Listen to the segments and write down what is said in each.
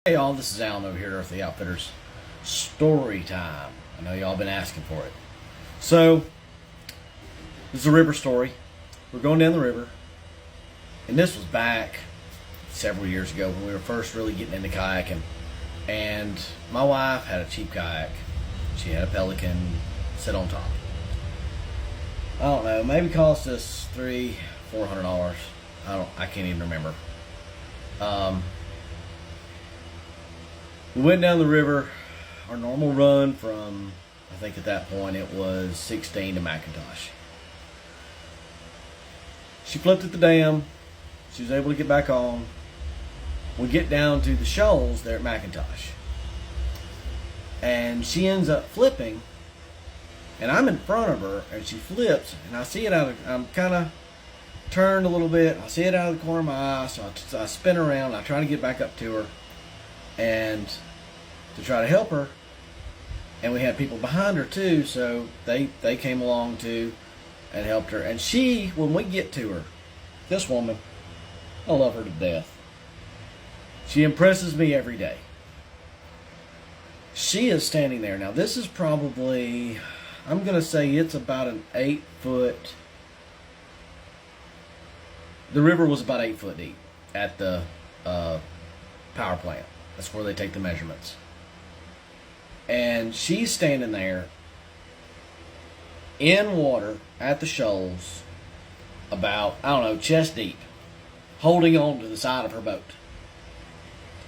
Hey y'all, this is Alan over here with the Outfitters Storytime. I know y'all been asking for it. So, this is a river story. We're going down the river, and this was back several years ago when we were first really getting into kayaking. And my wife had a cheap kayak. She had a Pelican sit on top. I don't know, maybe cost us $300-400. I can't even remember. We went down the river, our normal run from, I think at that point it was 16 to McIntosh. She flipped at the dam. She was able to get back on. We get down to the shoals there at McIntosh. And she ends up flipping, and I'm in front of her, and she flips, and I see it I'm kind of turned a little bit. I see it out of the corner of my eye, so I spin around. I try to get back up to her and to try to help her, and we had people behind her too, so they came along too and helped her. And she, when we get to her, this woman, I love her to death. She impresses me every day. She is standing there. Now this is probably, I'm gonna say it's about an 8-foot, the river was about 8 foot deep at the power plant. That's where they take the measurements. And she's standing there in water at the shoals about, I don't know, chest deep, holding on to the side of her boat.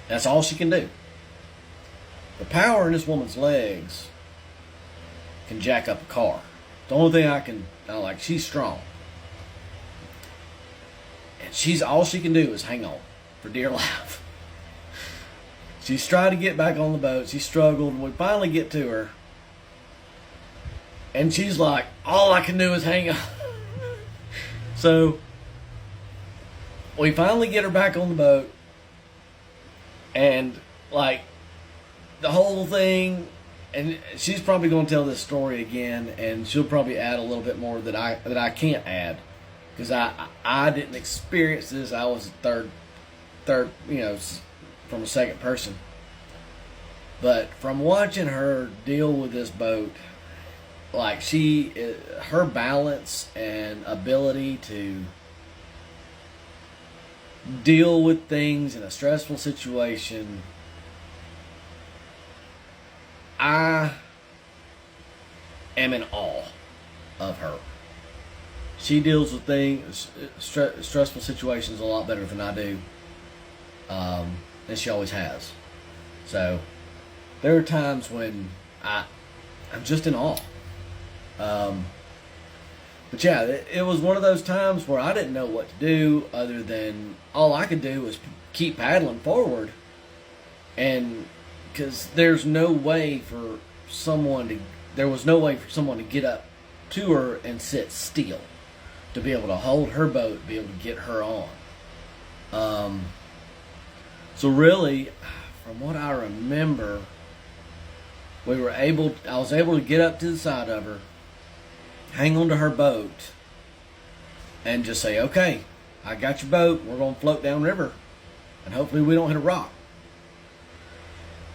That's all she can do. The power in this woman's legs can jack up a car. The only thing she's strong. And all she can do is hang on for dear life. She's tried to get back on the boat. She struggled. And we finally get to her. And she's like, all I can do is hang on. So, we finally get her back on the boat. And, the whole thing, and she's probably going to tell this story again, and she'll probably add a little bit more that I can't add. Because I didn't experience this. I was third, from a second person. But from watching her deal with this boat, her balance and ability to deal with things in a stressful situation, I am in awe of her. She deals with stressful situations a lot better than I do. And she always has. So there are times when I'm just in awe. But yeah, it was one of those times where I didn't know what to do other than all I could do was keep paddling forward. And because there was no way for someone to get up to her and sit still, to be able to hold her boat, be able to get her on. So really, from what I remember, I was able to get up to the side of her, hang onto her boat, and just say, okay, I got your boat, we're going to float downriver, and hopefully we don't hit a rock.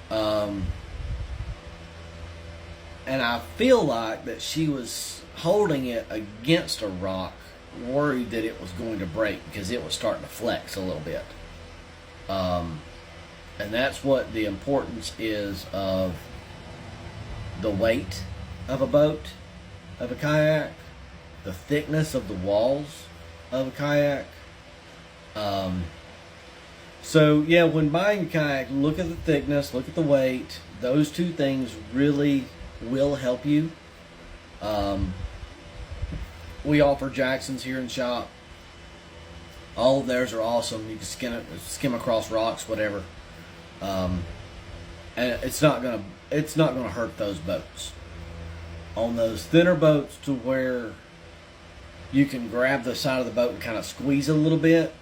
And I feel like that she was holding it against a rock, worried that it was going to break because it was starting to flex a little bit. And that's what the importance is of the weight of a boat, of a kayak, the thickness of the walls of a kayak. So yeah, when buying a kayak, look at the thickness, look at the weight. Those two things really will help you. We offer Jacksons here in the shop. All of theirs are awesome. You can skim across rocks, whatever. And it's not gonna hurt those boats. On those thinner boats to where you can grab the side of the boat and kind of squeeze it a little bit,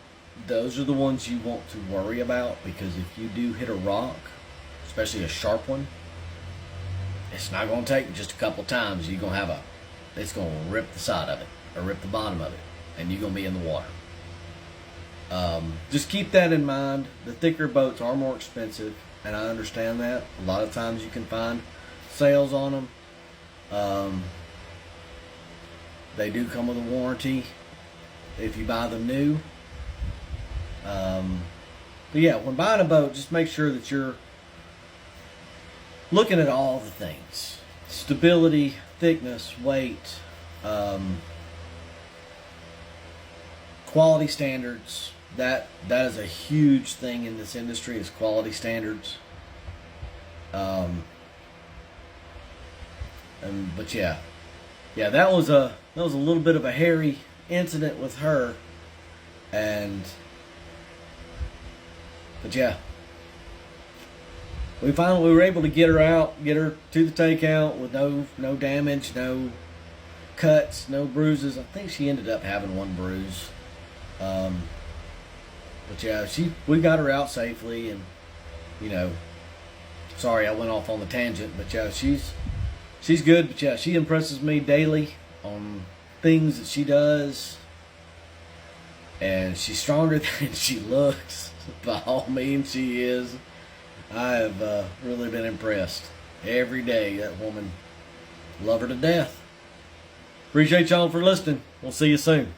those are the ones you want to worry about, because if you do hit a rock, especially a sharp one, it's not going to take just a couple times. It's going to rip the side of it or rip the bottom of it, and you're going to be in the water. Just keep that in mind. The thicker boats are more expensive, and I understand that. A lot of times you can find sales on them. They do come with a warranty if you buy them new. But yeah, when buying a boat, just make sure that you're looking at all the things: stability, thickness, weight, quality standards. That is a huge thing in this industry, is quality standards. But yeah, that was a little bit of a hairy incident with her, but yeah, we were able to get her out, get her to the takeout with no damage, no cuts, no bruises. I think she ended up having one bruise. But yeah, we got her out safely, and sorry I went off on the tangent, but yeah, she's good. But yeah, she impresses me daily on things that she does, and she's stronger than she looks. By all means, she is. I have really been impressed every day. That woman, love her to death. Appreciate y'all for listening. We'll see you soon.